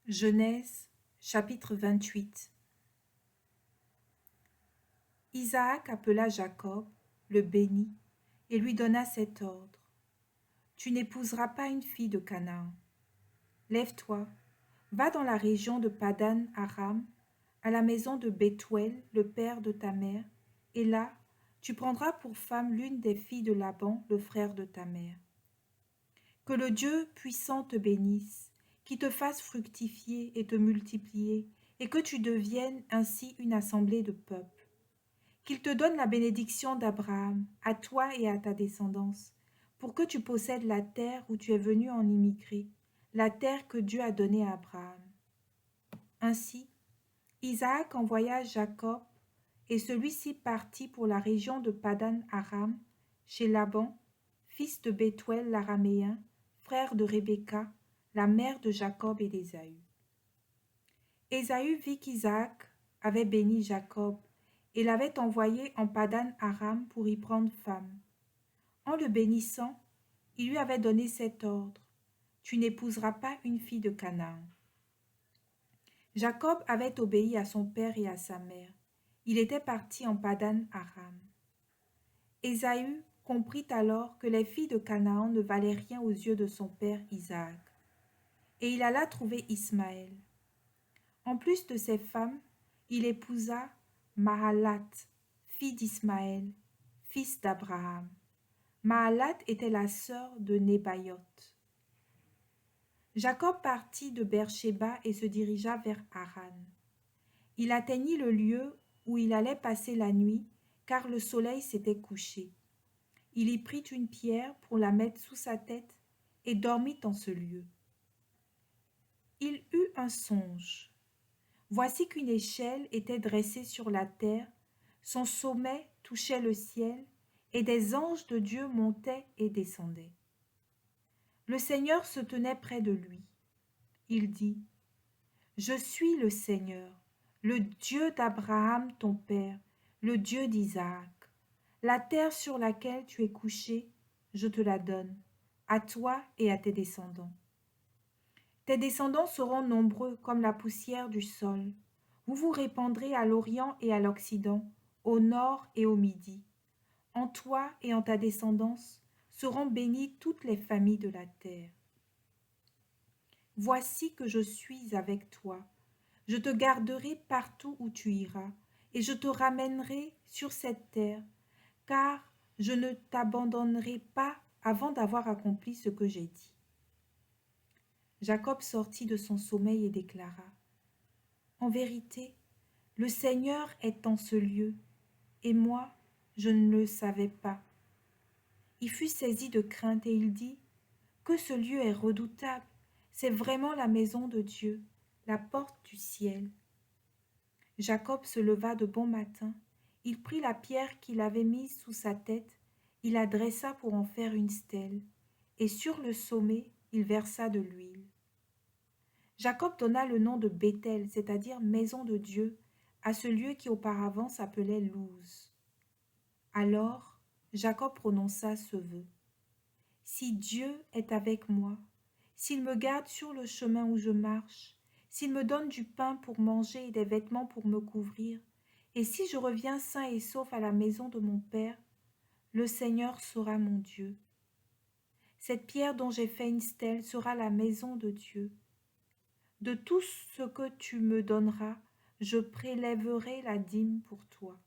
Genèse, chapitre 28. Isaac appela Jacob, le bénit, et lui donna cet ordre. Tu n'épouseras pas une fille de Canaan. Lève-toi, va dans la région de Padan Aram, à la maison de Bethuel, le père de ta mère, et là, tu prendras pour femme l'une des filles de Laban, le frère de ta mère. Que le Dieu puissant te bénisse, qui te fasse fructifier et te multiplier, et que tu deviennes ainsi une assemblée de peuples. Qu'il te donne la bénédiction d'Abraham, à toi et à ta descendance, pour que tu possèdes la terre où tu es venu en immigrer, la terre que Dieu a donnée à Abraham. Ainsi, Isaac envoya Jacob, et celui-ci partit pour la région de Padan Aram, chez Laban, fils de Bethuel l'araméen, frère de Rebecca, la mère de Jacob et d'Ésaü. Ésaü vit qu'Isaac avait béni Jacob et l'avait envoyé en Padan Aram pour y prendre femme. En le bénissant, il lui avait donné cet ordre: tu n'épouseras pas une fille de Canaan. Jacob avait obéi à son père et à sa mère. Il était parti en Padan Aram. Ésaü comprit alors que les filles de Canaan ne valaient rien aux yeux de son père Isaac. Et il alla trouver Ismaël. En plus de ses femmes, il épousa Mahalat, fille d'Ismaël, fils d'Abraham. Mahalat était la sœur de Nébaïoth. Jacob partit de Beer-shéba et se dirigea vers Haran. Il atteignit le lieu où il allait passer la nuit, car le soleil s'était couché. Il y prit une pierre pour la mettre sous sa tête et dormit en ce lieu. Il eut un songe. Voici qu'une échelle était dressée sur la terre, son sommet touchait le ciel, et des anges de Dieu montaient et descendaient. Le Seigneur se tenait près de lui. Il dit: Je suis le Seigneur, le Dieu d'Abraham ton père, le Dieu d'Isaac. La terre sur laquelle tu es couché, je te la donne, à toi et à tes descendants. Tes descendants seront nombreux comme la poussière du sol. Vous vous répandrez à l'Orient et à l'Occident, au nord et au midi. En toi et en ta descendance seront bénies toutes les familles de la terre. Voici que je suis avec toi. Je te garderai partout où tu iras, et je te ramènerai sur cette terre, car je ne t'abandonnerai pas avant d'avoir accompli ce que j'ai dit. Jacob sortit de son sommeil et déclara: En vérité, le Seigneur est en ce lieu, et moi, je ne le savais pas. Il fut saisi de crainte et il dit: Que ce lieu est redoutable, c'est vraiment la maison de Dieu, la porte du ciel. Jacob se leva de bon matin, il prit la pierre qu'il avait mise sous sa tête, il la dressa pour en faire une stèle, et sur le sommet, il versa de l'huile. Jacob donna le nom de Béthel, c'est-à-dire maison de Dieu, à ce lieu qui auparavant s'appelait Luz. Alors Jacob prononça ce vœu: Si Dieu est avec moi, s'il me garde sur le chemin où je marche, s'il me donne du pain pour manger et des vêtements pour me couvrir, et si je reviens sain et sauf à la maison de mon père, le Seigneur sera mon Dieu. Cette pierre dont j'ai fait une stèle sera la maison de Dieu. De tout ce que tu me donneras, je prélèverai la dîme pour toi.